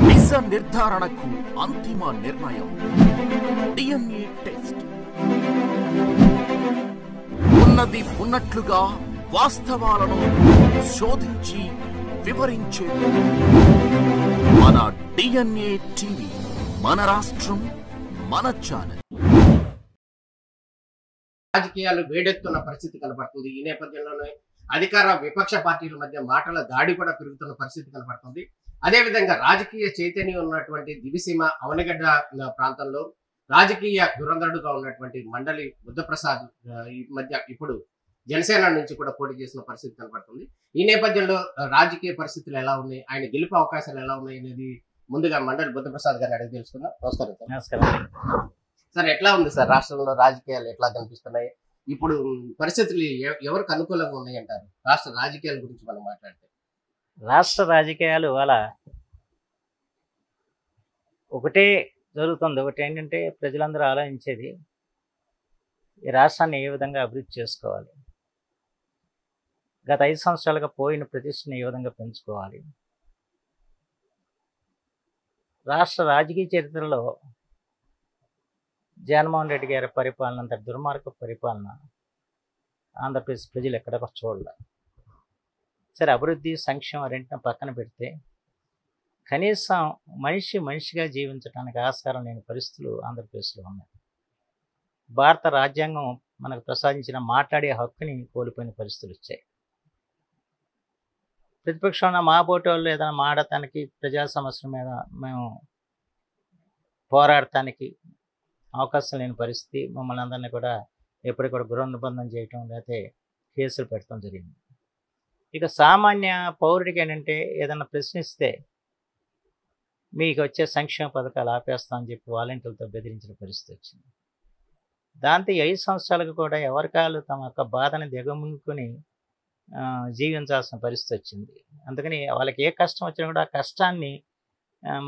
నిజ నిర్ధారణకు అంతిమ నిర్ణయం డిఎన్ఏ టెస్ట్. ఉన్నది ఉన్నట్లుగా వాస్తవాలను శోధించి వివరించే మన డిఎన్ఏ టీవీ, మన రాష్ట్రం, మన ఛానల్. రాజకీయాలు వేడెత్తున్న పరిస్థితి కనబడుతుంది. ఈ నేపథ్యంలోనే అధికార విపక్ష పార్టీల మధ్య మాటల దాడి కూడా పెరుగుతున్న పరిస్థితి కనబడుతుంది. అదేవిధంగా రాజకీయ చైతన్యం ఉన్నటువంటి దివిసీమ అవనిగడ్డ ప్రాంతంలో రాజకీయ దురంధరుడుగా ఉన్నటువంటి మండలి బుద్ధప్రసాద్ ఈ మధ్య ఇప్పుడు జనసేన నుంచి కూడా పోటీ చేసిన పరిస్థితి కనబడుతుంది. ఈ నేపథ్యంలో రాజకీయ పరిస్థితులు ఎలా ఉన్నాయి, ఆయన గెలుపు అవకాశాలు ఎలా ఉన్నాయి అనేది ముందుగా మండలి బుద్ధప్రసాద్ గారిని అడిగి తెలుసుకుందాం. నమస్కారం సార్. నమస్కారం సార్, ఎట్లా ఉంది సార్ రాష్ట్రంలో రాజకీయాలు ఎట్లా కనిపిస్తున్నాయి? ఇప్పుడు పరిస్థితులు ఎవరికి అనుకూలంగా ఉన్నాయి అంటారు? రాష్ట్ర రాజకీయాల గురించి మనం మాట్లాడితే రాష్ట్ర రాజకీయాలు ఇవాళ ఒకటే జరుగుతుంది. ఒకటి ఏంటంటే ప్రజలందరూ ఆలోచించేది ఈ రాష్ట్రాన్ని ఏ విధంగా అభివృద్ధి చేసుకోవాలి, గత 5 సంవత్సరాలుగా పోయిన ప్రతిష్టని ఏ విధంగా పెంచుకోవాలి. రాష్ట్ర రాజకీయ చరిత్రలో జగన్మోహన్ రెడ్డి గారి పరిపాలన అంత దుర్మార్గ పరిపాలన ఆంధ్రప్రదేశ్ ప్రజలు ఎక్కడొక చూడాలి. సరే, అభివృద్ధి సంక్షేమం రెంటిని పక్కన పెడితే కనీసం మనిషిగా జీవించడానికి ఆస్కారం లేని పరిస్థితులు ఆంధ్రప్రదేశ్లో ఉన్నాయి. భారత రాజ్యాంగం మనకు ప్రసాదించిన మాట్లాడే హక్కుని కోల్పోయిన పరిస్థితులు వచ్చాయి. ప్రతిపక్షంలో మా పోటీ వాళ్ళు ఏదైనా మాడటానికి, ప్రజా సమస్యల మీద మేము పోరాడటానికి అవకాశం లేని పరిస్థితి. మమ్మల్ని అందరినీ కూడా ఎప్పటికి కూడా గృహ నిబంధన చేయటం, లేకపోతే కేసులు పెట్టడం జరిగింది. ఇక సామాన్య పౌరుడికి ఏంటంటే ఏదైనా ప్రశ్నిస్తే మీకు వచ్చే సంక్షేమ పథకాలు ఆపేస్తామని చెప్పి వాలంటీర్లతో బెదిరించిన పరిస్థితి వచ్చింది. దాంతో 5 సంవత్సరాలకు కూడా ఎవరికాలు తమ యొక్క బాధని దిగమింగుకొని జీవించాల్సిన పరిస్థితి వచ్చింది. అందుకని వాళ్ళకి ఏ కష్టం వచ్చినా కూడా ఆ కష్టాన్ని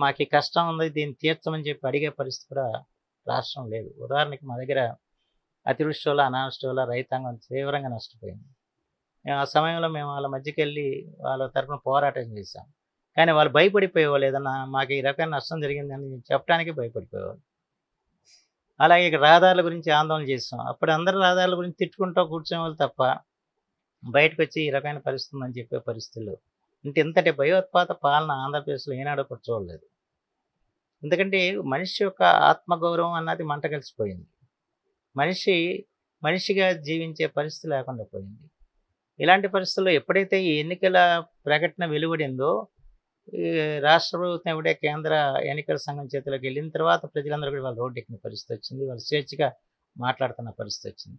మాకు ఈ కష్టం ఉంది, దీన్ని తీర్చమని చెప్పి అడిగే పరిస్థితి కూడా రాష్ట్రం లేదు. ఉదాహరణకి మా దగ్గర అతివృష్టి వల్ల, అనావృష్టి వల్ల రైతాంగం తీవ్రంగా నష్టపోయింది. ఆ సమయంలో మేము వాళ్ళ మధ్యకి వెళ్ళి వాళ్ళ తరఫున పోరాటం చేశాం. కానీ వాళ్ళు భయపడిపోయేవాళ్ళు. ఏదన్నా మాకు ఈ రకమైన నష్టం జరిగిందని చెప్పడానికి భయపడిపోయేవాళ్ళు. అలాగే ఇక రహదారుల గురించి ఆందోళన చేసాం. అప్పుడు అందరూ రహదారుల గురించి తిట్టుకుంటూ కూర్చునేవాళ్ళు తప్ప బయటకు వచ్చి ఈ రకమైన పరిస్థితి ఉందని చెప్పే పరిస్థితులు. అంటే ఇంతటి భయోత్పాత పాలన ఆంధ్రప్రదేశ్లో ఏనాడో కూడా చూడలేదు. ఎందుకంటే మనిషి యొక్క ఆత్మగౌరవం అన్నది మంట కలిసిపోయింది. మనిషిగా జీవించే పరిస్థితి లేకుండా పోయింది. ఇలాంటి పరిస్థితుల్లో ఎప్పుడైతే ఈ ఎన్నికల ప్రకటన వెలువడిందో, ఈ రాష్ట్ర ప్రభుత్వం ఎవడే కేంద్ర ఎన్నికల సంఘం చేతిలోకి వెళ్ళిన తర్వాత ప్రజలందరూ కూడా వాళ్ళు రోడ్డు ఎక్కిన పరిస్థితి వచ్చింది. వాళ్ళు స్వేచ్ఛగా మాట్లాడుతున్న పరిస్థితి వచ్చింది.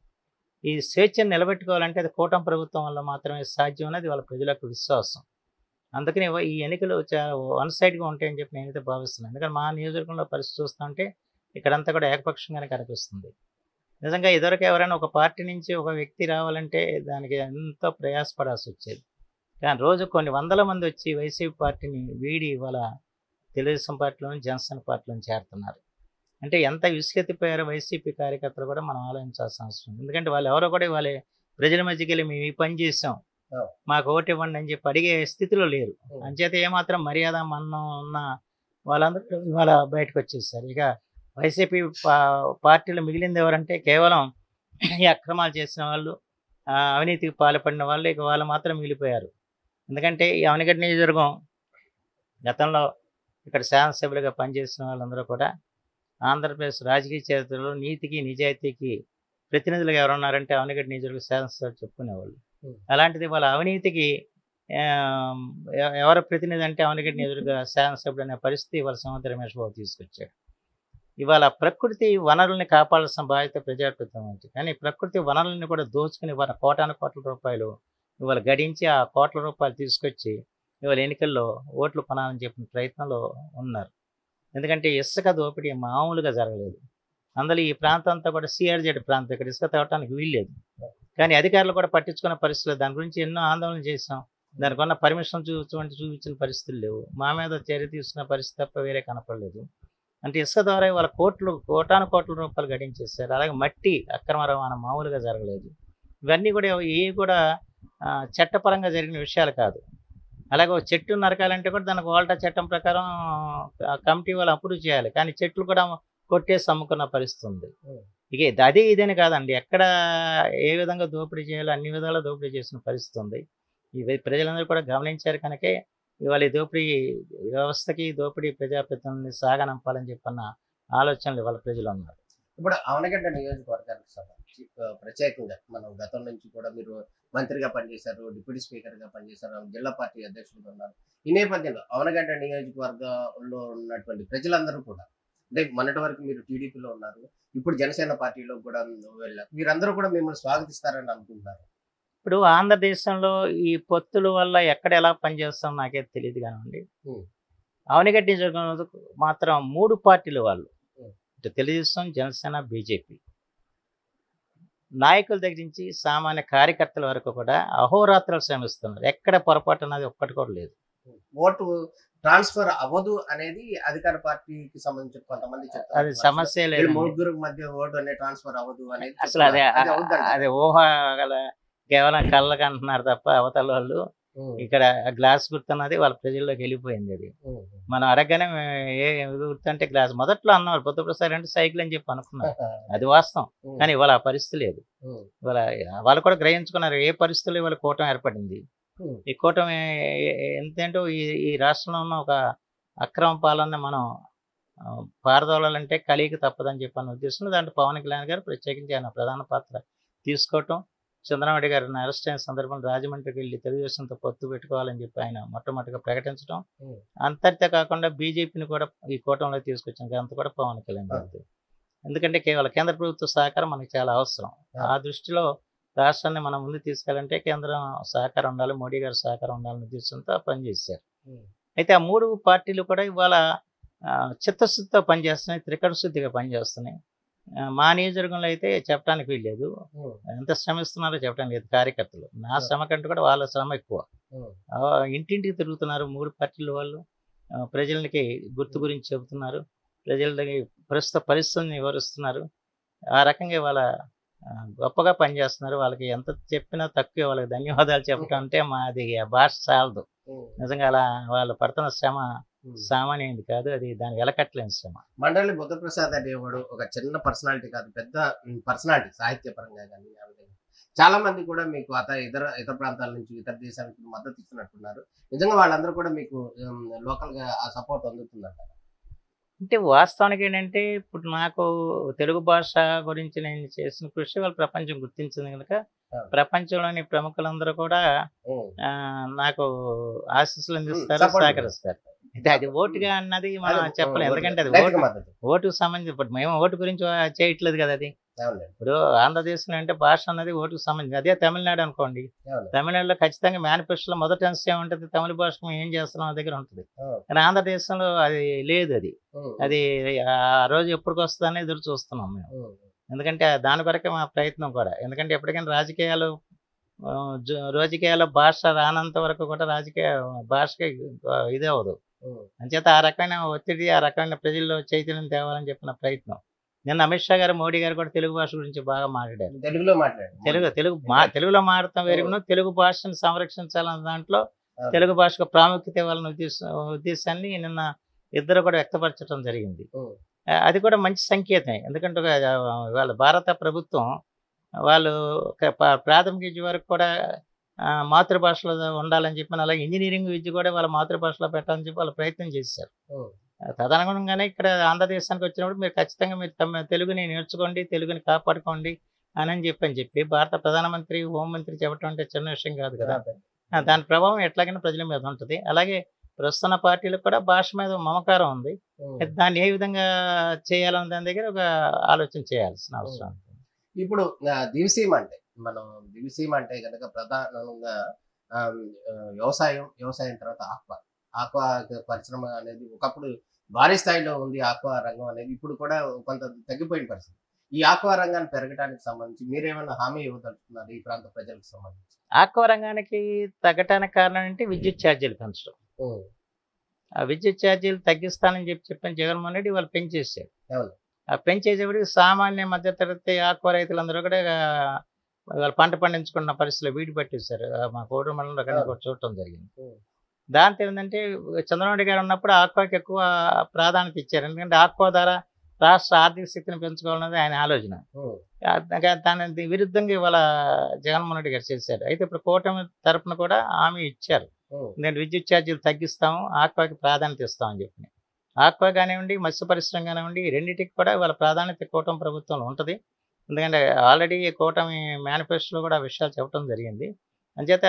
ఈ స్వేచ్ఛను నిలబెట్టుకోవాలంటే అది కూటమి ప్రభుత్వం వల్ల మాత్రమే సాధ్యం అనేది వాళ్ళ ప్రజల యొక్క విశ్వాసం. అందుకని ఈ ఎన్నికలు చాలా వన్ సైడ్గా ఉంటాయని చెప్పి నేనైతే భావిస్తున్నాను. ఎందుకంటే మా నియోజకవర్గంలో పరిస్థితి చూస్తుంటే ఇక్కడంతా కూడా ఏకపక్షంగానే కనిపిస్తుంది. నిజంగా ఇదివరకు ఎవరైనా ఒక పార్టీ నుంచి ఒక వ్యక్తి రావాలంటే దానికి ఎంతో ప్రయాసపడాల్సి వచ్చేది. కానీ రోజు కొన్ని వందల మంది వచ్చి వైసీపీ పార్టీని వీడి ఇవాళ తెలుగుదేశం పార్టీలోని, జనసేన పార్టీలోని చేరుతున్నారు. అంటే ఎంత విసుగెత్తిపోయారో వైసీపీ కార్యకర్తలు కూడా మనం ఆలోచించాల్సిన అవసరం ఉంది. ఎందుకంటే వాళ్ళు ఎవరో కూడా వాళ్ళ ప్రజల మధ్యకి వెళ్ళి మేము ఈ పని చేసాం, మాకు ఓటు ఇవ్వండి అని చెప్పి అడిగే స్థితిలో లేరు. అంచేత ఏమాత్రం మర్యాద మన్నం ఉన్న వాళ్ళందరూ ఇవాళ బయటకు వచ్చేసారు. ఇక వైసీపీ పార్టీలో మిగిలింది ఎవరంటే కేవలం ఈ అక్రమాలు చేసిన వాళ్ళు, అవినీతికి పాల్పడిన వాళ్ళు, ఇక వాళ్ళు మాత్రం మిగిలిపోయారు. ఎందుకంటే ఈ అవనిగడ్డ నియోజకవర్గం గతంలో ఇక్కడ శాసనసభ్యులుగా పనిచేసిన వాళ్ళందరూ కూడా ఆంధ్రప్రదేశ్ రాజకీయ చరిత్రలో నీతికి, నిజాయితీకి ప్రతినిధులుగా ఎవరున్నారంటే అవనిగడ్డ నియోజకవర్గ శాసనసభ చెప్పుకునేవాళ్ళు. అలాంటిది వాళ్ళ అవినీతికి ఎవరి ప్రతినిధి అంటే అవనిగడ్డ నియోజకవర్గ శాసనసభ్యుడు అనే పరిస్థితి వాళ్ళ సముద్ర రమేష్ బాబు తీసుకొచ్చాడు. ఇవాళ ప్రకృతి వనరుల్ని కాపాడాల్సిన బాధ్యత ప్రజాప్రభుత్వం ఉంది. కానీ ప్రకృతి వనరుల్ని కూడా దోచుకుని వాళ్ళ కోటాను కోట్ల రూపాయలు ఇవాళ గడించి ఆ కోట్ల రూపాయలు తీసుకొచ్చి ఇవాళ ఎన్నికల్లో ఓట్లు కొనాలని చెప్పిన ప్రయత్నంలో ఉన్నారు. ఎందుకంటే ఇసుక దోపిడీ మామూలుగా జరగలేదు. అందులో ఈ ప్రాంతం అంతా కూడా సిఆర్జెడ్ ప్రాంతం, ఇక్కడ ఇసుక తవ్వటానికి వీల్లేదు. కానీ అధికారులు కూడా పట్టించుకున్న పరిస్థితులు, దాని గురించి ఎన్నో ఆందోళన చేసాం. దానికి ఉన్న పర్మిషన్ చూపించిన పరిస్థితులు లేవు. మా మీద చర్య తీసుకున్న పరిస్థితి తప్ప వేరే కనపడలేదు. అంటే ఇసుక ద్వారా వాళ్ళ కోటాను కోట్ల రూపాయలు గడించేస్తారు. అలాగే మట్టి అక్రమ రవాణా మామూలుగా జరగలేదు. ఇవన్నీ కూడా చట్టపరంగా జరిగిన విషయాలు కాదు. అలాగే ఒక చెట్టు నరకాలంటే కూడా దానికి వాల్టా చట్టం ప్రకారం కమిటీ వాళ్ళు అప్రూవ్ చేయాలి. కానీ చెట్లు కూడా కొట్టేసి అమ్ముకున్న పరిస్థితి ఉంది. ఇక అది ఇదని కాదండి, ఎక్కడ ఏ విధంగా దోపిడీ చేయాలో అన్ని విధాలా దోపిడీ చేసిన పరిస్థితి ఉంది. ఇవి ప్రజలందరూ కూడా గమనించారు కనుకే ఇవాళ ఈ దోపిడీ వ్యవస్థకి, దోపిడీ ప్రజాప్రతినిధుల్ని సాగనంపాలని చెప్పన్న ఆలోచనలు ఇవాళ ప్రజలు ఉన్నారు. ఇప్పుడు అవనగడ్డ నియోజకవర్గానికి సంబంధించి ప్రత్యేకంగా మనం గతం నుంచి కూడా మీరు మంత్రిగా పనిచేశారు, డిప్యూటీ స్పీకర్ గా పనిచేశారు, జిల్లా పార్టీ అధ్యక్షులుగా ఉన్నారు. ఈ నేపథ్యంలో అవనగడ్డ నియోజకవర్గంలో ఉన్నటువంటి ప్రజలందరూ కూడా, అంటే మొన్నటి వరకు మీరు టీడీపీలో ఉన్నారు, ఇప్పుడు జనసేన పార్టీలో కూడా వెళ్ళారు, వీరందరూ కూడా మిమ్మల్ని స్వాగతిస్తారని అనుకుంటున్నారు. ఇప్పుడు ఆంధ్రదేశంలో ఈ పొత్తుల వల్ల ఎక్కడ ఎలా పనిచేస్తాం నాకే తెలియదు కానివ్వండి. అవనగడ్డ నియోజకవర్గంలో మాత్రం 3 పార్టీల వాళ్ళు, ఇటు తెలుగుదేశం, జనసేన, బీజేపీ నాయకుల దగ్గర నుంచి సామాన్య కార్యకర్తల వరకు కూడా అహోరాత్రాలు శ్రమిస్తున్నారు. ఎక్కడ పొరపాటు అన్నది ఒక్కటి కూడా లేదు. ఓటు ట్రాన్స్ఫర్ అవ్వదు అనేది అధికార పార్టీకి సంబంధించి కొంతమంది చెప్తారు. అది సమస్య లేదు. ముగ్గురు మధ్య ఓటు అనేది ట్రాన్స్ఫర్ అవ్వదు అనేది అసలు అదే ఊహ గల కేవలం కళ్ళకి అంటున్నారు తప్ప అవతల వాళ్ళు ఇక్కడ గ్లాస్ గుర్తున్నది వాళ్ళ ప్రజల్లోకి వెళ్ళిపోయింది. అది మనం అడగగానే ఏ గుర్తు అంటే గ్లాస్. మొదట్లో అన్నవాళ్ళు బుద్ధప్రసాద్ అంటే సైకిల్ అని చెప్పి అనుకున్నారు, అది వాస్తవం. కానీ ఇవాళ ఆ పరిస్థితి లేదు. ఇవాళ వాళ్ళు కూడా గ్రహించుకున్నారు ఏ పరిస్థితుల్లో ఇవాళ కూటమి ఏర్పడింది. ఈ కూటమి ఎంతంటే ఈ రాష్ట్రంలో ఉన్న ఒక అక్రమ పాలన మనం పారదోలాలంటే కలిగి తప్పదని చెప్పిన ఉద్దేశంలో దాంట్లో పవన్ కళ్యాణ్ గారు ప్రత్యేకించి ఆయన ప్రధాన పాత్ర తీసుకోవటం, చంద్రబాబు గారిని అరెస్ట్ అయిన సందర్భంలో రాజమండ్రికి వెళ్ళి తెలుగుదేశంతో పొత్తు పెట్టుకోవాలని చెప్పి ఆయన మొట్టమొదటిగా ప్రకటించడం, అంతటితో కాకుండా బీజేపీని కూడా ఈ కూటమిలో తీసుకొచ్చిన అంత కూడా పవన్ కళ్యాణ్ గారి. ఎందుకంటే కేవలం కేంద్ర ప్రభుత్వ సహకారం మనకి చాలా అవసరం. ఆ దృష్టిలో రాష్ట్రాన్ని మనం ముందు తీసుకెళ్ళాలంటే కేంద్రం సహకారం ఉండాలి, మోడీ గారి సహకారం ఉండాలని ఉద్దేశంతో పనిచేశారు. అయితే ఆ 3 పార్టీలు కూడా ఇవాళ చిత్తశుద్ధితో పనిచేస్తున్నాయి, త్రికరణ శుద్ధిగా పనిచేస్తున్నాయి. మా నియోజకవర్గంలో అయితే చెప్పడానికి వీల్లేదు, ఎంత శ్రమిస్తున్నారో చెప్పడానికి లేదు కార్యకర్తలు. నా శ్రమ కంటే కూడా వాళ్ళ శ్రమ ఎక్కువ. ఇంటింటికి తిరుగుతున్నారు 3 పార్టీల వాళ్ళు, ప్రజలకి గుర్తు గురించి చెబుతున్నారు, ప్రజలకి ప్రస్తుత పరిస్థితులను వివరిస్తున్నారు. ఆ రకంగా వాళ్ళ గొప్పగా పనిచేస్తున్నారు. వాళ్ళకి ఎంత చెప్పినా తక్కువ, వాళ్ళకి ధన్యవాదాలు చెప్పడం అంటే మాది భాష చాలదు. నిజంగా అలా వాళ్ళు పడుతున్న శ్రమ సామాన్యమైంది కాదు, అది దాని వెలకట్టలేని శ్రమ. మండలి బుద్ధప్రసాద్ అనేవాడు ఒక చిన్న పర్సనాలిటీ కాదు, పెద్ద పర్సనాలిటీ సాహిత్యపరంగా కానీ. చాలా మంది కూడా మీకు ఇతర ప్రాంతాల నుంచి, ఇతర దేశాల నుంచి మద్దతు ఇస్తున్నట్టున్నారు. నిజంగా వాళ్ళందరూ కూడా మీకు లోకల్ గా ఆ సపోర్ట్ అందుతుందంటారు. అంటే వాస్తవానికి ఏంటంటే ఇప్పుడు నాకు తెలుగు భాష గురించి నేను చేసిన కృషి వాళ్ళు ప్రపంచం గుర్తించింది కనుక ప్రపంచంలోని ప్రముఖులందరూ కూడా నాకు ఆశీస్సులు అందిస్తారు, సహకరిస్తారు. అయితే అది ఓటుగా అన్నది మనం చెప్పలేం, ఎందుకంటే అది ఓటుకు సంబంధించి. ఇప్పుడు మేము ఓటు గురించి చేయట్లేదు కదా. అది ఇప్పుడు ఆంధ్రదేశంలో అంటే భాష అన్నది ఓటుకు సంబంధించి. అదే తమిళనాడు అనుకోండి, తమిళనాడులో ఖచ్చితంగా మేనిఫెస్టోలో మొదటి అంశం ఏముంటుంది, తమిళ భాషకు మేము ఏం చేస్తున్నాం దగ్గర ఉంటుంది. కానీ ఆంధ్రదేశంలో అది లేదు. అది ఆ రోజు ఎప్పటికి వస్తుందని ఎదురు చూస్తున్నాం మేము. ఎందుకంటే దాని కొరకే మా ప్రయత్నం కూడా. ఎందుకంటే ఎప్పటికైనా రాజకీయాల్లో భాష రానంత వరకు కూడా రాజకీయ భాషకి ఇదే అవ్వదు. అంచేత ఆ రకమైన ఒత్తిడి, ఆ రకమైన ప్రజల్లో చైతన్యం తేవాలని చెప్పిన ప్రయత్నం. నిన్న అమిత్ షా గారు, మోడీ గారు కూడా తెలుగు భాష గురించి బాగా మాట్లాడారు. తెలుగులో మాట్లాడటం వేరుగును, తెలుగు భాషను సంరక్షించాలన్న దాంట్లో తెలుగు భాషకు ప్రాముఖ్యత ఇవ్వాలన్న ఉద్దేశాన్ని నిన్న ఇద్దరు కూడా వ్యక్తపరచడం జరిగింది. అది కూడా మంచి సంకేతమే. ఎందుకంటే వాళ్ళ భారత ప్రభుత్వం వాళ్ళు ప్రాథమిక విద్య వరకు కూడా మాతృభాషలో ఉండాలని చెప్పి, అలాగే ఇంజనీరింగ్ విద్య కూడా వాళ్ళ మాతృభాషలో పెట్టాలని చెప్పి వాళ్ళు ప్రయత్నం చేశారు. తదనుగుణంగానే ఇక్కడ ఆంధ్రదేశానికి వచ్చినప్పుడు మీరు ఖచ్చితంగా మీరు తెలుగుని నేర్చుకోండి, తెలుగుని కాపాడుకోండి అని చెప్పి భారత ప్రధానమంత్రి, హోంమంత్రి చెప్పడం అంటే చిన్న విషయం కాదు కదా. దాని ప్రభావం ఎట్లాగైనా ప్రజల మీద ఉంటుంది. అలాగే ప్రస్తుత పార్టీలకు కూడా భాష మీద మమకారం ఉంది. దాన్ని ఏ విధంగా చేయాలన్న దాని దగ్గర ఒక ఆలోచన చేయాల్సిన అవసరం. ఇప్పుడు దివిసీమ అంటే కనుక ప్రధానంగా వ్యవసాయం తర్వాత ఆక్వా పరిశ్రమ అనేది ఒకప్పుడు భారీ స్థాయిలో ఉంది. ఆక్వా రంగం అనేది ఇప్పుడు కూడా కొంత తగ్గిపోయిన పరిస్థితి. ఈ ఆక్వా రంగాన్ని పెరగడానికి సంబంధించి మీరేమైనా హామీ ఇవ్వదలుచుకున్నారు ఈ ప్రాంత ప్రజలకు సంబంధించి? ఆక్వా రంగానికి తగ్గటానికి కారణం అంటే విద్యుత్ ఛార్జీలు పెంచడం. ఆ విద్యుత్ ఛార్జీలు తగ్గిస్తానని చెప్పిన జగన్మోహన్ రెడ్డి వాళ్ళు పెంచేసారు. ఆ పెంచేసేపటికి సామాన్య మధ్యతరగతి ఆక్వా రైతులందరూ కూడా వాళ్ళు పంట పండించుకున్న పరిస్థితుల్లో వీడి పట్టేశారు. మా కోటూరు మండలంలో అక్కడ కూడా చూడటం జరిగింది. దాంతో ఏంటంటే చంద్రబాబు నాయుడు గారు ఉన్నప్పుడు ఆక్వాకి ఎక్కువ ప్రాధాన్యత ఇచ్చారు. ఎందుకంటే ఆక్వా ద్వారా రాష్ట్ర ఆర్థిక శక్తిని పెంచుకోవాలన్నది ఆయన ఆలోచన. దాని విరుద్ధంగా ఇవాళ జగన్మోహన్ రెడ్డి గారు చేశారు. అయితే ఇప్పుడు కూటమి తరపున కూడా హామీ ఇచ్చారు. నేను విద్యుత్ ఛార్జీలు తగ్గిస్తాము, ఆక్వాకి ప్రాధాన్యత ఇస్తామని చెప్పి. ఆక్వా కానివ్వండి, మత్స్య పరిశ్రమ కానివ్వండి, ఈ రెండింటికి కూడా ఇవాళ ప్రాధాన్యత కూటమి ప్రభుత్వంలో ఉంటుంది. ఎందుకంటే ఆల్రెడీ కూటమి మేనిఫెస్టోలో కూడా ఆ విషయాలు చెప్పడం జరిగింది. అంచేత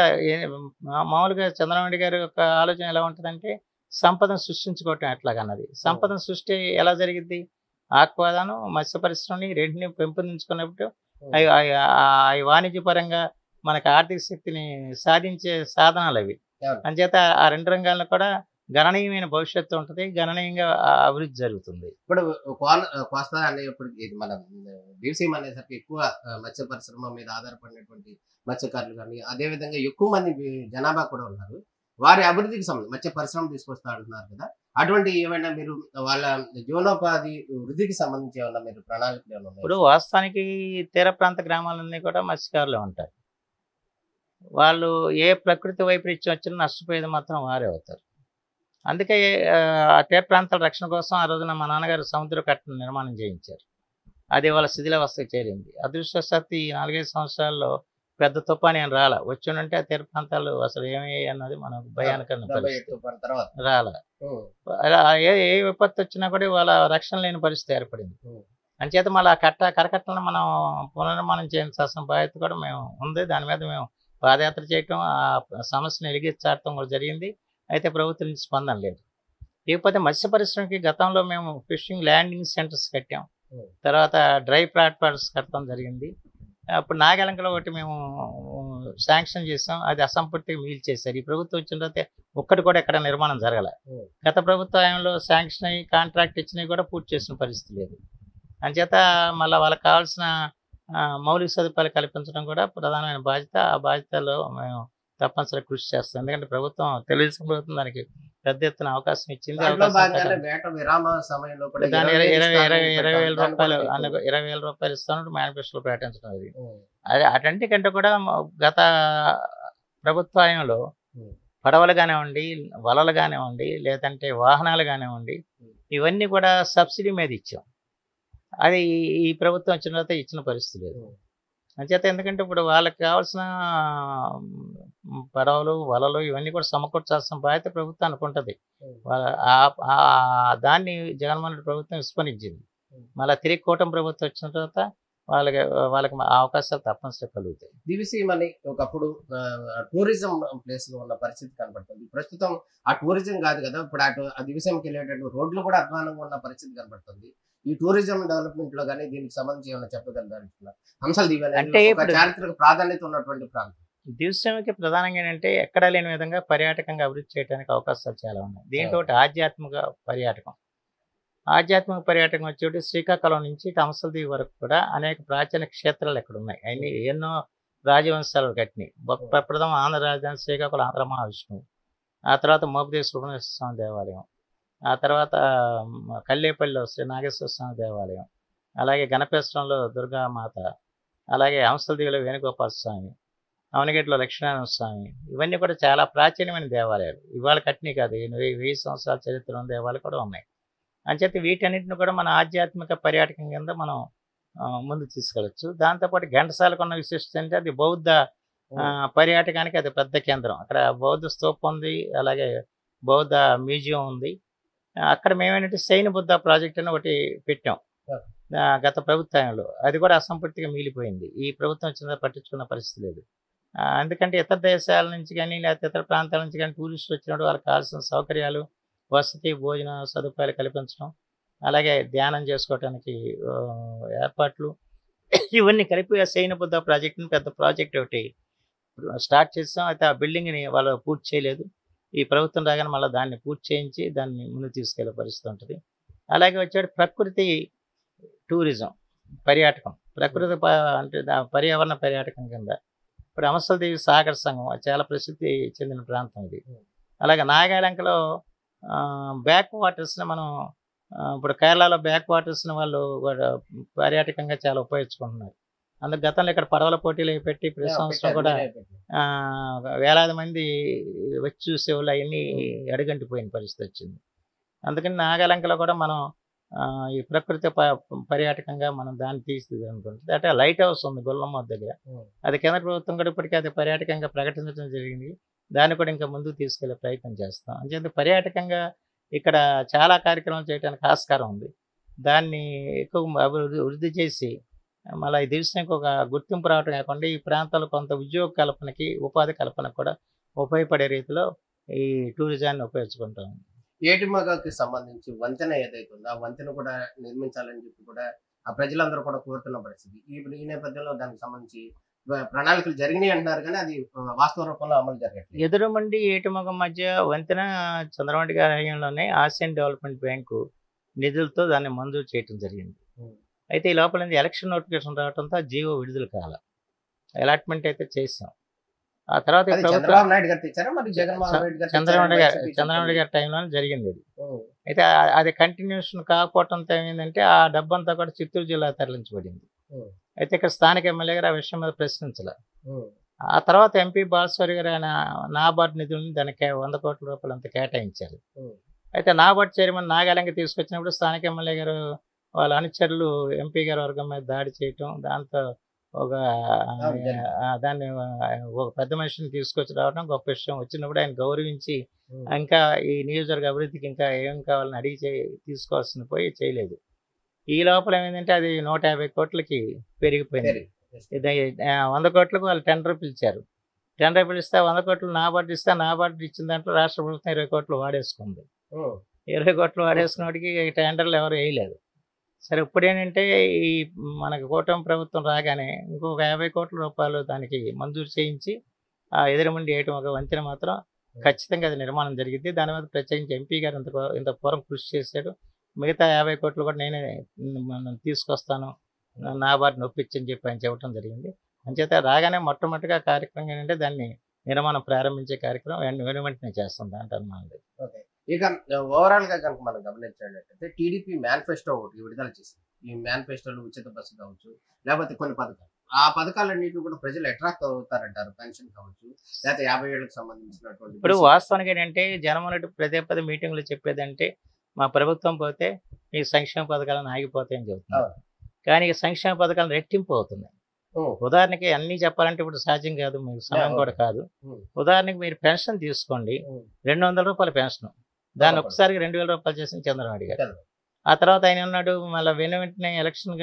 మామూలుగా చంద్రబాబు నాయుడు గారి యొక్క ఆలోచన ఎలా ఉంటుందంటే సంపదను సృష్టించుకోవటం ఎట్లాగన్నది. సంపదను సృష్టి ఎలా జరిగిద్ది? ఆక్వాదాను మత్స్య పరిశ్రమని రెంటిని పెంపొందించుకున్నప్పుడు అవి వాణిజ్యపరంగా మనకు ఆర్థిక శక్తిని సాధించే సాధనాలు అవి. అంచేత ఆ రెండు రంగాలను కూడా గణనీయమైన భవిష్యత్తు ఉంటుంది, గణనీయంగా అభివృద్ధి జరుగుతుంది. ఇప్పుడు కోస్తా అనేప్పుడు ఇది మన దివిసీమ అనేసరికి ఎక్కువ మత్స్య పరిశ్రమ మీద ఆధారపడినటువంటి మత్స్యకారులు కానీ, అదేవిధంగా ఎక్కువ మంది జనాభా కూడా ఉన్నారు. వారి అభివృద్ధికి సంబంధించి మత్స్య పరిశ్రమ తీసుకొస్తా అంటున్నారు కదా, అటువంటి ఏమైనా మీరు వాళ్ళ జీవనోపాధి వృద్ధికి సంబంధించి ఏమన్నా మీరు ప్రణాళికలు ఏమన్నా ఉన్నాయి? ఇప్పుడు వాస్తవానికి తీర ప్రాంత గ్రామాలన్నీ కూడా మత్స్యకారులు ఉంటారు. వాళ్ళు ఏ ప్రకృతి వైపరీత్యం వచ్చినా నష్టపోయేది మాత్రం వారే అవుతారు. అందుకే ఆ తీర ప్రాంతాల రక్షణ కోసం ఆ రోజున మా నాన్నగారు సముద్ర కట్టను నిర్మాణం చేయించారు. అది వాళ్ళ శిథిలావస్థకు చేరింది. అదృష్టవశాత్తు ఈ 4-5 సంవత్సరాల్లో పెద్ద తుఫాను ఏం రాలా. వచ్చుంటే ఆ తీర ప్రాంతాలు అసలు ఏమయ్యాయి అన్నది మనకు భయానకరమైన పరిస్థితి రాలా. ఏ విపత్తు వచ్చినా కూడా వాళ్ళ రక్షణ లేని పరిస్థితి ఏర్పడింది. అంచేత మళ్ళీ ఆ కరకట్టలను మనం పునర్నిర్మాణం చేయాల్సిన బాధ్యత కూడా మేము ఉంది. దాని మీద మేము పాదయాత్ర చేయటం, ఆ సమస్యను ఎలిగించాటం కూడా జరిగింది. అయితే ప్రభుత్వం నుంచి స్పందన లేదు. లేకపోతే మత్స్య పరిశ్రమకి గతంలో మేము ఫిషింగ్ ల్యాండింగ్ సెంటర్స్ కట్టాం, తర్వాత డ్రై ప్లాట్ఫామ్స్ కట్టడం జరిగింది. అప్పుడు నాగాలంకలో ఒకటి మేము శాంక్షన్ చేసాం, అది అసంపూర్తిగా మిగిల్చేశారు. ఈ ప్రభుత్వం వచ్చిన తర్వాత ఒక్కటి కూడా ఎక్కడ నిర్మాణం జరగల. గత ప్రభుత్వంలో శాంక్షన్ అయ్యి కాంట్రాక్ట్ ఇచ్చినవి కూడా పూర్తి చేసిన పరిస్థితి లేదు. అంచేత మళ్ళీ వాళ్ళకి కావాల్సిన మౌలిక సదుపాయాలు కల్పించడం కూడా ప్రధానమైన బాధ్యత. ఆ బాధ్యతలో మేము తప్పనిసరిగా కృషి చేస్తాం. ఎందుకంటే ప్రభుత్వం తెలుగుదేశం ప్రభుత్వం దానికి పెద్ద ఎత్తున అవకాశం ఇచ్చింది. దాని 20,000 రూపాయలు ఇస్తాను మేనిఫెస్టోలో ప్రకటించడం. అది అటంటికంటే కూడా గత ప్రభుత్వంలో పడవలు కానివ్వండి, వలలు కానివ్వండి, లేదంటే వాహనాలు కానివ్వండి, ఇవన్నీ కూడా సబ్సిడీ మీద ఇచ్చాం. అది ఈ ప్రభుత్వం వచ్చిన తర్వాత ఇచ్చిన పరిస్థితి లేదు. అంచేత ఎందుకంటే ఇప్పుడు వాళ్ళకి కావాల్సిన పడవలు, వలలు ఇవన్నీ కూడా సమకూర్చాల్సిన బాధ్యత ప్రభుత్వానికి ఉంటుంది. దాన్ని జగన్మోహన్ రెడ్డి ప్రభుత్వం విస్మరించింది. మళ్ళీ తిరిగి కూటమి ప్రభుత్వం వచ్చిన తర్వాత వాళ్ళకి అవకాశాలు తప్పనిసరిగా కలుగుతాయి. దివిసీమని ఒకప్పుడు టూరిజం ప్లేస్ లో ఉన్న పరిస్థితి కనబడుతుంది. ప్రస్తుతం ఆ టూరిజం కాదు కదా, ఇప్పుడు అటు ఆ దివిసీమకి వెళ్ళేటట్టు రోడ్లు కూడా అధ్వానంగా ఉన్న పరిస్థితి కనబడుతుంది. ఈ టూరిజం డెవలప్మెంట్ లో కానీ దీనికి సంబంధించి ఏమైనా చెప్పగలరు అంశాలు? అంటే చారిత్రక ప్రాధాన్యత ఉన్నటువంటి ప్రాంతం దివిసీమకి ప్రధానంగా ఏంటంటే ఎక్కడా లేని విధంగా పర్యాటకంగా అభివృద్ధి చేయడానికి అవకాశాలు చాలా ఉన్నాయి. దీంతో ఆధ్యాత్మిక పర్యాటకం వచ్చేటి శ్రీకాకుళం నుంచి టంసల్ దీవి వరకు కూడా అనేక ప్రాచీన క్షేత్రాలు ఎక్కడ ఉన్నాయి. అన్ని ఎన్నో రాజవంశాలు కట్టినాయి. ప్రప్రథమ ఆంధ్ర రాజధాని శ్రీకాకుళం ఆంధ్ర మహావిష్ణువు, ఆ తర్వాత మోపిదేవి సుబ్రహ్మణ్య స్వామి దేవాలయం, ఆ తర్వాత కల్లేపల్లిలో శ్రీ నాగేశ్వర స్వామి దేవాలయం, అలాగే గణపేశ్వరంలో దుర్గామాత, అలాగే హంసలదీవిలో వేణుగోపాల స్వామి, అవనగేట్లో లక్ష్మీనారాయణ స్వామి, ఇవన్నీ కూడా చాలా ప్రాచీనమైన దేవాలయాలు. ఇవాళ కట్టినవి కాదు, 1000 సంవత్సరాల చరిత్ర ఉన్న దేవాలయాలు కూడా ఉన్నాయి. అంచేత వీటన్నిటిని కూడా మన ఆధ్యాత్మిక పర్యాటకం కింద మనం ముందు తీసుకెళ్ళచ్చు. దాంతోపాటు ఘంటసాలకు ఉన్న విశిష్టత అంటే అది బౌద్ధ పర్యాటకానికి అది పెద్ద కేంద్రం. అక్కడ బౌద్ధ స్తూపం ఉంది, అలాగే బౌద్ధ మ్యూజియం ఉంది. అక్కడ మేమేంటంటే శైన బుద్ధ ప్రాజెక్ట్ అని ఒకటి పెట్టాం గత ప్రభుత్వంలో. అది కూడా అసంపూర్తిగా మిగిలిపోయింది. ఈ ప్రభుత్వం వచ్చిన పట్టించుకున్న పరిస్థితి లేదు. ఎందుకంటే ఇతర దేశాల నుంచి కానీ లేకపోతే ఇతర ప్రాంతాల నుంచి కానీ టూరిస్టులు వచ్చినప్పుడు వాళ్ళకి కావాల్సిన సౌకర్యాలు, వసతి, భోజన సదుపాయాలు కల్పించడం, అలాగే ధ్యానం చేసుకోవడానికి ఏర్పాట్లు, ఇవన్నీ కలిపి ఆ శైన బుద్ధ ప్రాజెక్టుని పెద్ద ప్రాజెక్ట్ ఒకటి స్టార్ట్ చేస్తాం. అయితే ఆ బిల్డింగ్ని వాళ్ళు పూర్తి చేయలేదు. ఈ ప్రభుత్వం రాగానే మళ్ళీ దాన్ని పూర్తి చేయించి దాన్ని ముందుకు తీసుకెళ్లే పరిస్థితి ఉంటుంది. అలాగే వచ్చాడు ప్రకృతి టూరిజం పర్యాటకం, ప్రకృతి అంటే పర్యావరణ పర్యాటకం కింద ఇప్పుడు హంసలదేవి సాగర్ సంఘం చాలా ప్రసిద్ధి చెందిన ప్రాంతం ఇది. అలాగే నాగాలంకలో బ్యాక్ వాటర్స్ని మనం ఇప్పుడు కేరళలో బ్యాక్ వాటర్స్ని వాళ్ళు పర్యాటకంగా చాలా ఉపయోగించుకుంటున్నారు. అందుకు గతంలో ఇక్కడ పడవల పోటీలు అవి పెట్టి ప్రతి సంవత్సరం పెట్టారు, కూడా మీరే పెట్టారు. వేలాది మంది వచ్చి చూసేవాళ్ళు అవన్నీ అడుగంటిపోయిన పరిస్థితి వచ్చింది. అందుకని నాగాలంకలో కూడా మనం ఈ ప్రకృతి పర్యాటకంగా మనం దాన్ని తీర్చిదిద్దాలనుకుంటుంది. అంటే లైట్ హౌస్ ఉంది గొల్లమ్మ దగ్గర, అది కేంద్ర ప్రభుత్వం కూడా ఇప్పటికీ అది పర్యాటకంగా ప్రకటించడం జరిగింది. దాన్ని కూడా ఇంకా ముందుకు తీసుకెళ్లే ప్రయత్నం చేస్తాం. అంచేత పర్యాటకంగా ఇక్కడ చాలా కార్యక్రమాలు చేయడానికి ఆస్కారం ఉంది. దాన్ని ఎక్కువ వృద్ధి చేసి మళ్ళీ ఈ దేశానికి ఒక గుర్తింపు రావడం కాకుండా ఈ ప్రాంతాల్లో కొంత ఉద్యోగ కల్పనకి, ఉపాధి కల్పనకు కూడా ఉపయోగపడే రీతిలో ఈ టూరిజాన్ని ఉపయోగించుకుంటాం. ఏటిమగకి సంబంధించి వంతెన ఏదైతే ఉందో ఆ వంతెన కూడా నిర్మించాలని చెప్పి కూడా ఆ ప్రజలందరూ కూడా కోరుతున్న పరిస్థితి. ఈ నేపథ్యంలో దానికి సంబంధించి ప్రణాళికలు జరిగినాయి అంటున్నారు, కానీ అది వాస్తవ రూపంలో అమలు జరగట్లేదు. ఎదురుమండి ఏటిమగం మధ్య వంతెన చంద్రబాబు గారి హయాంలోనే ఆసియన్ డెవలప్మెంట్ బ్యాంకు నిధులతో దాన్ని మంజూరు చేయడం జరిగింది. అయితే ఈ లోపల ఎలక్షన్ నోటిఫికేషన్ రావడంతో జీవో విడుదల కాల, అలాట్మెంట్ అయితే చేసాం. ఆ తర్వాత అది చంద్రబాబు నాయుడు గారు తెచ్చారా మరి జగన్మోహన్ రెడ్డి గారు చంద్రబాబు గారి టైంలోనే జరిగింది ఇది. అయితే అది కంటిన్యూషన్ కాకపోవడంతో ఏమైందంటే ఆ డబ్బంతా కూడా చిత్తూరు జిల్లా తరలించబడింది. అయితే ఇక్కడ స్థానిక ఎమ్మెల్యే గారు ఆ విషయం మీద ప్రశ్నించాల. ఆ తర్వాత ఎంపీ బాలస్వామి గారు ఆయన నాబార్డు నిధులను దానికి 100 కోట్ల రూపాయలు అంత కేటాయించారు. అయితే నాబార్డు చైర్మన్ నాగాలంకి తీసుకొచ్చినప్పుడు స్థానిక ఎమ్మెల్యే గారు వాళ్ళ అనుచరులు ఎంపీ గారి వర్గం మీద దాడి చేయటం, దాంతో ఒక దాన్ని ఒక పెద్ద మనిషిని తీసుకొచ్చి రావడం గొప్ప విషయం. వచ్చినప్పుడు ఆయన గౌరవించి ఇంకా ఈ నియోజకవర్గ అభివృద్ధికి ఇంకా ఏం కావాలని అడిగి తీసుకోవాల్సింది పోయి చేయలేదు. ఈ లోపల ఏమైందంటే అది 150 కోట్లకి పెరిగిపోయింది. 100 కోట్లకు వాళ్ళు టెండర్ పిలిచారు. టెండర్ పిలిస్తే 100 కోట్లు నాబార్డు ఇస్తే, నాబార్డు ఇచ్చిన దాంట్లో రాష్ట్ర ప్రభుత్వం 20 కోట్లు వాడేసుకుంది. 20 కోట్లు వాడేసుకున్నటికి టెండర్లు ఎవరు వేయలేదు. సరే ఇప్పుడు ఏంటంటే ఈ మనకు కూటమి ప్రభుత్వం రాగానే ఇంకొక 50 కోట్ల రూపాయలు దానికి మంజూరు చేయించి ఆ ఎదురుమండి వేయటం ఒక వంతెన మాత్రం ఖచ్చితంగా అది నిర్మాణం జరిగింది. దాని మీద ప్రత్యేకించి ఎంపీ గారు ఇంత పూర్వం కృషి చేశాడు. మిగతా 50 కోట్లు కూడా నేనే తీసుకొస్తాను, నాబార్డుని ఒప్పించని చెప్పి ఆయన చెప్పడం జరిగింది. అంచేత రాగానే మొట్టమొదటిగా కార్యక్రమం ఏంటంటే దాన్ని నిర్మాణం ప్రారంభించే కార్యక్రమం వెంటనే చేస్తాం దాంట్లో అనుమానం లేదు. ఇక ఓవరాల్ గా కనుక మనం గమనించినట్లయితే టీడీపీ మేనిఫెస్టో ఒకటి విడుదల చేసింది. ఈ మేనిఫెస్టోలో ఉచిత బస్సు కావచ్చు, లేకపోతే కొన్ని పథకాలు, ఆ పథకాలన్నింటినీ కూడా ప్రజలు అట్రాక్ట్ అవుతారంటారు. పెన్షన్ కావచ్చు, లేకపోతే 50 ఏళ్ళకి సంబంధించినటువంటి. ఇప్పుడు వాస్తవానికి ఏంటంటే జగన్మోహన్ రెడ్డి పదే మీటింగ్లో చెప్పేదంటే మా ప్రభుత్వం పోతే ఈ సంక్షేమ పథకాలను ఆగిపోతాయని చెబుతున్నారు. కానీ ఈ సంక్షేమ పథకాలు రెట్టింపు అవుతున్నాయి. ఉదాహరణకి అన్ని చెప్పాలంటే ఇప్పుడు సాధ్యం కాదు, మీకు సమయం కూడా కాదు. ఉదాహరణకి మీరు పెన్షన్ తీసుకోండి, 200 రూపాయల పెన్షన్, దాన్ని ఒకసారికి 2000 రూపాయలు చేసింది చంద్రబాబు గారు. ఆ తర్వాత ఆయన ఉన్నాడు మళ్ళీ వెంటనే ఎలక్షన్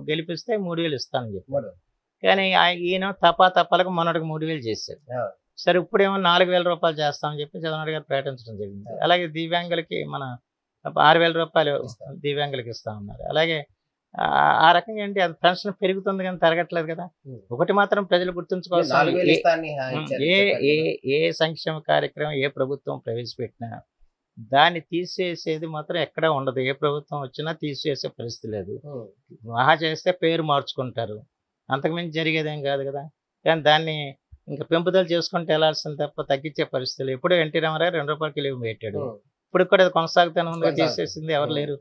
గెలిపిస్తే 3000 ఇస్తానని చెప్పాడు. కానీ ఈయన తపాలకు మొన్నటికి 3000 చేశాడు. సరే ఇప్పుడేమో 4000 రూపాయలు చేస్తామని చెప్పి చంద్రబాబు గారు ప్రకటించడం జరిగింది. అలాగే దివ్యాంగులకి మన 6000 రూపాయలు దివ్యాంగులకి ఇస్తామన్నారు. అలాగే ఆ రకంగా ఏంటి అది పెన్షన్ పెరుగుతుంది కానీ తరగట్లేదు కదా. ఒకటి మాత్రం ప్రజలు గుర్తుంచుకోవాల్సింది, ఏ సంక్షేమ కార్యక్రమం ఏ ప్రభుత్వం ప్రవేశపెట్టినా దాన్ని తీసేసేది మాత్రం ఎక్కడా ఉండదు. ఏ ప్రభుత్వం వచ్చినా తీసేసే పరిస్థితి లేదు. మహా చేస్తే పేరు మార్చుకుంటారు, అంతకుమించి జరిగేదేం కాదు కదా. కానీ దాన్ని ఇంకా పెంపుదల చేసుకుంటే వెళ్ళాల్సింది తప్ప తగ్గించే పరిస్థితులు. ఎప్పుడు ఎన్టీ రామారావు 2 రూపాయలు కిలో పెట్టాడు, ఇప్పుడు కూడా అది కొనసాగుతూనే ఉంది. తీసేసింది ఎవరు లేరు.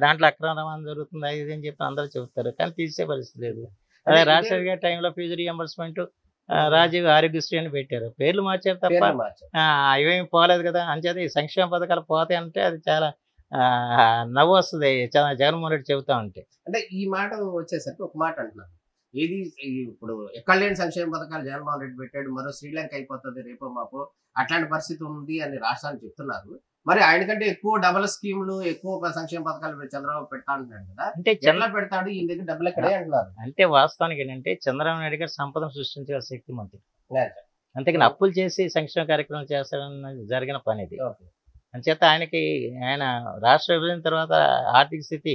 దాంట్లో అక్రమ రవాణా జరుగుతుంది అది అని చెప్పి అందరూ చెబుతారు, కానీ తీసే పరిస్థితి లేదు. అదే రాజశేఖర్ గారి టైంలో ఫీజు రియంబర్స్మెంట్, రాజీవ్ ఆరోగ్యశ్రీ అని పెట్టారు, పేర్లు మార్చారు తప్ప అవేమి పోలేదు కదా. అంచేత ఈ సంక్షేమ పథకాలు పోతాయి అంటే అది చాలా నవ్వు వస్తుంది జగన్మోహన్ రెడ్డి చెబుతా ఉంటే. అంటే ఈ మాట వచ్చేసరికి ఒక మాట అంటున్నారు, ఇది ఇప్పుడు ఎక్కడ లేని సంక్షేమ పథకాలు జగన్మోహన్ రెడ్డి పెట్టాడు, మరో శ్రీలంక అయిపోతుంది రేపో మాపో అట్లాంటి పరిస్థితి ఉంది అని రాష్ట్రాన్ని చెప్తున్నారు. మరి ఆయన కంటే ఎక్కువ డబుల్ స్కీములు, ఎక్కువ సంక్షేమ పథకాలు చంద్రబాబు పెడతా అంటున్నాడు కదా, అంటే ఎట్లా పెడతాడు, ఈయన దగ్గర డబ్బులు ఎక్కడే అంటున్నారు. అంటే వాస్తవానికి ఏంటంటే చంద్రబాబు నాయుడు గారు సంపదను సృష్టించగల శక్తి మంత్రి, అంతేకాని అప్పులు చేసి సంక్షేమ కార్యక్రమం చేస్తాడని జరిగిన పని ఇది. అంచేత ఆయన రాష్ట్ర విభజన తర్వాత ఆర్థిక స్థితి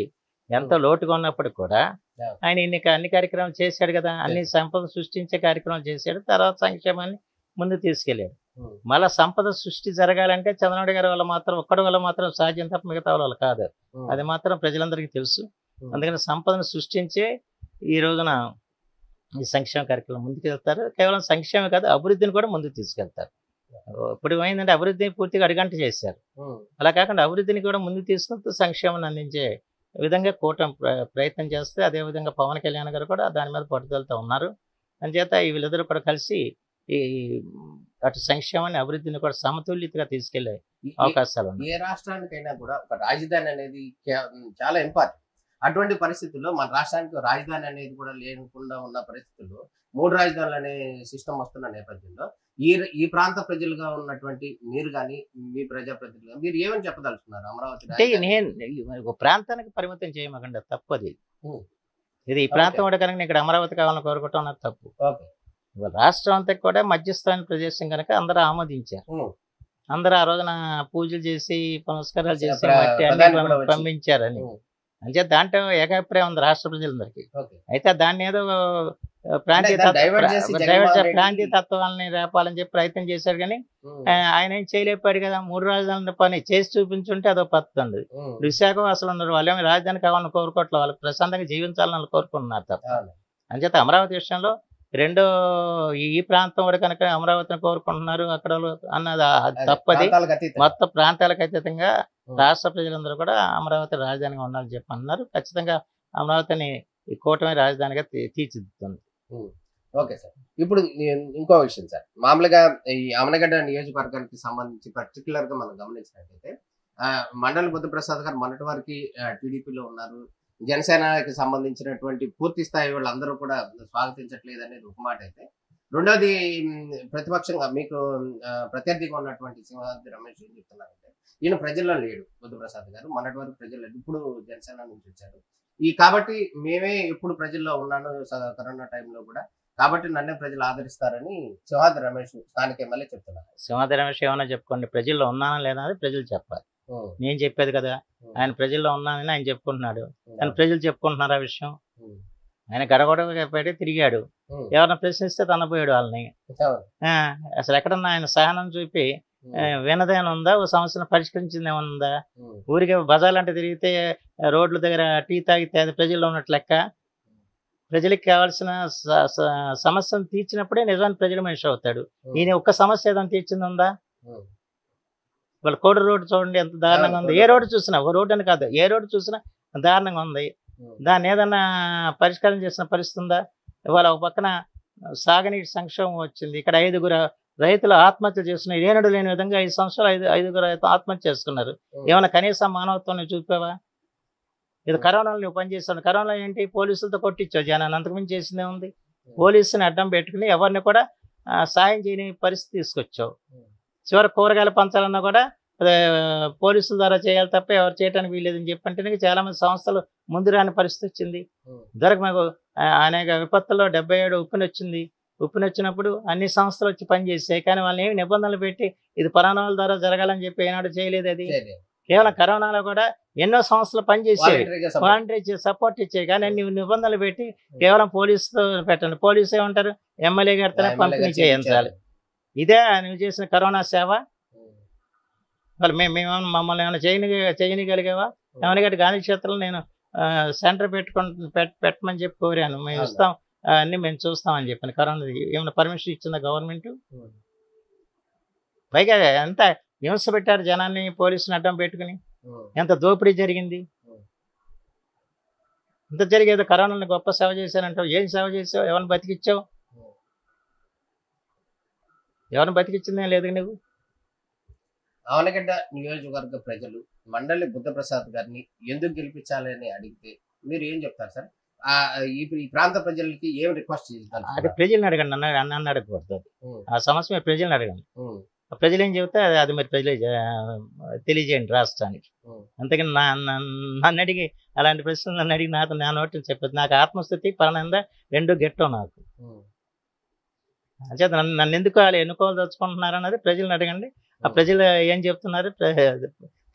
ఎంతో లోటుగా ఉన్నప్పటికి కూడా ఆయన అన్ని కార్యక్రమాలు చేశాడు కదా. అన్ని సంపద సృష్టించే కార్యక్రమాలు చేశాడు, తర్వాత సంక్షేమాన్ని ముందు తీసుకెళ్ళాడు. మళ్ళా సంపద సృష్టి జరగాలంటే చంద్రబాబు గారి వల్ల మాత్రం ఒక్కడి వల్ల మాత్రం సాధ్యం తప్ప మిగతా వాళ్ళు కాదు. అది మాత్రం ప్రజలందరికీ తెలుసు. అందుకని సంపదను సృష్టించే ఈ రోజున ఈ సంక్షేమ కార్యక్రమం ముందుకు వెళ్తారు. కేవలం సంక్షేమం కాదు, అభివృద్ధిని కూడా ముందుకు తీసుకెళ్తారు. ఇప్పుడు ఏమైందంటే అభివృద్ధిని పూర్తిగా అడుగంట చేశారు. అలా కాకుండా అభివృద్ధిని కూడా ముందుకు తీసుకెళ్తూ సంక్షేమాన్ని అందించే విధంగా కూటమి ప్రయత్నం చేస్తే అదేవిధంగా పవన్ కళ్యాణ్ గారు కూడా దాని మీద పట్టుదలతో ఉన్నారు. అందుచేత ఈ వీళ్ళిద్దరూ కూడా కలిసి ఈ అటు సంక్షేమాన్ని అభివృద్ధిని కూడా సమతుల్యతగా తీసుకెళ్లే అవకాశాలు ఉన్నాయి. ఏ రాష్ట్రానికైనా కూడా ఒక రాజధాని అనేది చాలా ఇంపార్టెంట్. అటువంటి పరిస్థితుల్లో మన రాష్ట్రానికి రాజధాని అనేది కూడా లేకుండా ఉన్న పరిస్థితుల్లో 3 రాజధానులు అనే సిస్టమ్ వస్తున్న నేపథ్యంలో ఈ ప్రాంత ప్రజలుగా ఉన్నటువంటి మీరు కానీ మీ ప్రజాప్రతినిధులుగా మీరు ఏమని చెప్పదలుచుకున్నారు? అమరావతి అంటే నేను ప్రాంతానికి పరిమితం చేయమకండి, తప్పది. ఇది ఈ ప్రాంతం కూడా కనుక ఇక్కడ అమరావతి కావాలని కోరుకోవటం నాకు తప్పు. రాష్ట్రం అంతా కూడా మధ్యస్థమైన ప్రదేశం కనుక అందరూ ఆమోదించారు. అందరూ ఆ రోజున పూజలు చేసి పునస్కారాలు చేసి పంపించారని అంటే దాంట్లో ఏకాభిప్రాయం ఉంది రాష్ట్ర ప్రజలందరికీ. అయితే దాన్ని ఏదో ప్రాంతీయ తత్వాలని రేపాలని చెప్పి ప్రయత్నం చేశారు కానీ ఆయన ఏం చేయలేపాడు కదా. 3 రాజధానుల పని చేసి చూపించుంటే అదో పద్ధతి ఉంది. విశాఖ అసలు ఉన్నారు, వాళ్ళేమో రాజధాని కావాలని కోరుకోవట్లేదు, వాళ్ళకి ప్రశాంతంగా జీవించాలని కోరుకుంటున్నారు తప్ప. అంచేత అమరావతి విషయంలో ఈ ప్రాంతం కూడా కనుక అమరావతిని కోరుకుంటున్నారు అక్కడ అన్నది తప్పది. మొత్తం ప్రాంతాలకు అతీతంగా రాష్ట్ర ప్రజలందరూ కూడా అమరావతి రాజధానిగా ఉండాలని చెప్పి అన్నారు. ఖచ్చితంగా అమరావతిని ఈ కూటమి రాజధానిగా తీర్చిదిద్దుతుంది. ఓకే సార్, ఇప్పుడు ఇంకో విషయం సార్, మామూలుగా ఈ అవనగడ్డ నియోజకవర్గానికి సంబంధించి పర్టికులర్ గా మనం గమనించినట్లయితే మండలి బుద్ధప్రసాద్ గారు మొన్నటి వరకు టీడీపీలో ఉన్నారు. జనసేనకి సంబంధించినటువంటి పూర్తి స్థాయి వాళ్ళందరూ కూడా స్వాగతించట్లేదు అనేది ఒక మాట అయితే, రెండోది ప్రతిపక్షంగా మీకు ప్రత్యర్థిగా ఉన్నటువంటి సింహాద్రి రమేష్ ఏం చెప్తున్నారంటే ఈయన ప్రజల్లో లేడు బుద్ధప్రసాద్ గారు, మొన్నటి వరకు ప్రజల్లో ఇప్పుడు జనసేన నుంచి వచ్చారు. కాబట్టి మేమే ఎప్పుడు ప్రజల్లో ఉన్నాను కరోనా టైంలో కూడా, కాబట్టి నన్నే ప్రజలు ఆదరిస్తారని సింహాద్రి రమేష్ స్థానిక ఎమ్మెల్యే చెప్తున్నారు. సింహాద్రి రమేష్ ఏమన్నా చెప్పుకోండి, ప్రజల్లో ఉన్నానా లేదా అని ప్రజలు చెప్పాలి. నేను చెప్పేది కదా, ఆయన ప్రజల్లో ఉన్నానని ఆయన చెప్పుకుంటున్నాడు. కానీ ప్రజలు చెప్పుకుంటున్నారు ఆ విషయం. ఆయన గడగొడగా పెట్టి తిరిగాడు, ఎవరిని ప్రశ్నిస్తే తనపోయాడు వాళ్ళని. అసలు ఎక్కడన్నా ఆయన సహనం చూపి వినదేమైనా ఉందా, ఓ సమస్యను పరిష్కరించింది ఏమైనా ఉందా? ఊరికే బజార్లంటే తిరిగితే రోడ్ల దగ్గర టీ తాగితే అది ప్రజల్లో ఉన్నట్లు లెక్క. ప్రజలకు కావాల్సిన సమస్యను తీర్చినప్పుడే నిజాన్ని ప్రజల మనిషి అవుతాడు. ఈయన ఒక్క సమస్య ఏదైనా తీర్చింది ఉందా? వాళ్ళ కోడి రోడ్డు చూడండి ఎంత దారుణంగా ఉంది. ఏ రోడ్డు చూసినా, ఒక రోడ్డు అని కాదు, ఏ రోడ్డు చూసినా దారుణంగా ఉంది. దాన్ని ఏదన్నా పరిష్కారం చేసిన పరిస్థితి ఉందా? ఇవాళ ఒక పక్కన సాగునీటి సంక్షోభం వచ్చింది, ఇక్కడ 5 రైతులు ఆత్మహత్య చేసుకున్నారు. ఏనాడు లేని విధంగా 5 సంవత్సరాలు 5 ఆత్మహత్య చేసుకున్నారు. ఏమైనా కనీసం మానవత్వాన్ని చూపావా? ఇది కరోనాలో నువ్వు పనిచేస్తాను. కరోనా ఏంటి, పోలీసులతో కొట్టించావు జనాన్ని, అంతకుమించి చేసిందే ఉంది. పోలీసుని అడ్డం పెట్టుకుని ఎవరిని కూడా సాయం చేయని పరిస్థితి తీసుకొచ్చావు. చివరి కూరగాయలు పంచాలన్నా కూడా పోలీసుల ద్వారా చేయాలి తప్ప ఎవరు చేయడానికి వీల్లేదని చెప్పంటే చాలా మంది సంస్థలు ముందు రాని పరిస్థితి వచ్చింది. దొరక మాకు అనేక విపత్తుల్లో 77 ఉప్పునొచ్చింది. ఉప్పునొచ్చినప్పుడు అన్ని సంస్థలు వచ్చి పనిచేసాయి, కానీ వాళ్ళని ఏమి నిబంధనలు పెట్టి ఇది పరాణాల ద్వారా జరగాలని చెప్పి ఏనాడు చేయలేదు. అది కేవలం కరోనాలో కూడా ఎన్నో సంస్థలు పనిచేసాయి, వాలంటరీ సపోర్ట్ ఇచ్చాయి, కానీ అన్ని నిబంధనలు పెట్టి కేవలం పోలీసుతో పెట్టండి. పోలీసు ఏమంటారు, ఎమ్మెల్యే గారితో పంపిణీ చేయించాలి. ఇదే నువ్వు చేసిన కరోనా సేవ. వాళ్ళు మమ్మల్ని ఏమైనా చేయగలిగావా? ఏమైనా గట్టి గాంధీ క్షేత్రంలో నేను సెంటర్ పెట్టమని చెప్పి కోరాను. మేము ఇస్తాం, అన్ని మేము చూస్తామని చెప్పాను. కరోనా ఏమైనా పర్మిషన్ ఇచ్చిందా గవర్నమెంట్? పైగా ఎంత హింస పెట్టారు జనాన్ని పోలీసుని అడ్డం పెట్టుకుని, ఎంత దోపిడీ జరిగింది. ఇంత జరిగేదో కరోనాని గొప్ప సేవ చేశానంటావు. ఏం సేవ చేసావు? ఎవరిని బతికిచ్చావు? ఎవరిని బతికిచ్చిందే లేదు నువ్వు. అవనగడ్డ నియోజకవర్గ ప్రజలు మండలి బుద్ధప్రసాద్ గారిని ఎందుకు గెలిపించాలని అడిగితే మీరు ఏం చెప్తారు సార్? ఈ ప్రాంత ప్రజలకి ఏం రిక్వెస్ట్ చేస్తారు? అది ప్రజల్ని అడగండి, నన్ను అడగకూడదు. ఆ సమస్య మీరు ప్రజల్ని అడగండి. ప్రజలు ఏం చెబితే అది మరి ప్రజలే తెలియజేయండి రాష్ట్రానికి. అంతేకాని నన్ను అడిగి అలాంటి ప్రశ్నలు నన్ను అడిగి నా నోటిని చెప్పేది. నాకు ఆత్మస్థితి పరనంద 2 గెట్టం నాకు. అంచేత నన్ను ఎందుకు వాళ్ళు ఎన్నుకోదలుచుకుంటున్నారు అన్నది ప్రజలను అడగండి. ఆ ప్రజలు ఏం చెప్తున్నారు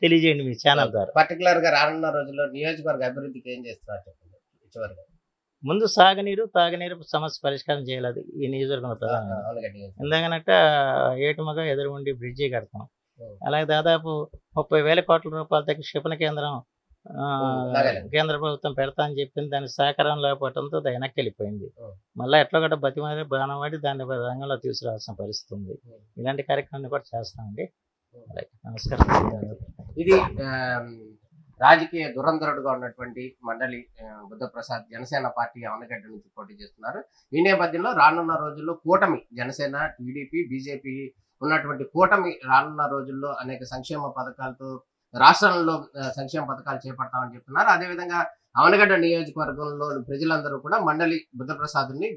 తెలియజేయండి మీ ఛానల్ ద్వారా. పర్టికులర్ గా రానున్న రోజుల్లో నియోజకవర్గ అభివృద్ధికి ఏం చేస్తున్నారు చెప్పండి. ముందు తాగునీరు సమస్య పరిష్కారం చేయాలి ఈ నియోజకవర్గంలో ప్రధానంగా. ఎందుకనట ఏటుమగ ఎదురుగుండి బ్రిడ్జి కడతాం. అలాగే దాదాపు 30,000 కోట్ల రూపాయలతో క్షిపణి కేంద్రం కేంద్ర ప్రభుత్వం పెడతా అని చెప్పింది. దాని సహకారం లేకపోవడంతో వెనక్కి వెళ్ళిపోయింది. మళ్ళీ ఎట్లా కూడా బతిమారి బాణవాడి దాన్ని రంగంలో తీసుకురావాల్సిన పరిస్థితి ఉంది. ఇలాంటి కార్యక్రమాన్ని కూడా చేస్తామండి. నమస్కారం. ఇది రాజకీయ దురంధరుడుగా ఉన్నటువంటి మండలి బుద్ధప్రసాద్ జనసేన పార్టీ అవనగడ్డ నుంచి పోటీ చేస్తున్నారు. ఈ నేపథ్యంలో రానున్న రోజుల్లో కూటమి జనసేన, టీడీపీ, బీజేపీ ఉన్నటువంటి కూటమి రానున్న రోజుల్లో అనేక సంక్షేమ పథకాలతో రాష్ట్రంలో సంక్షేమ పథకాలు చేపడతామని చెప్తున్నారు. అదేవిధంగా అవనగడ్డ నియోజకవర్గంలో ప్రజలందరూ కూడా మండలి బుద్ధప్రసాద్ని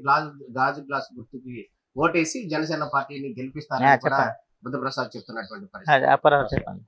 గాజు గ్లాస్ గుర్తుకి ఓటేసి జనసేన పార్టీని గెలిపిస్తారని కూడా బుద్ధప్రసాద్ చెప్తున్నటువంటి పరిస్థితి. అపరాధ చెప్పండి.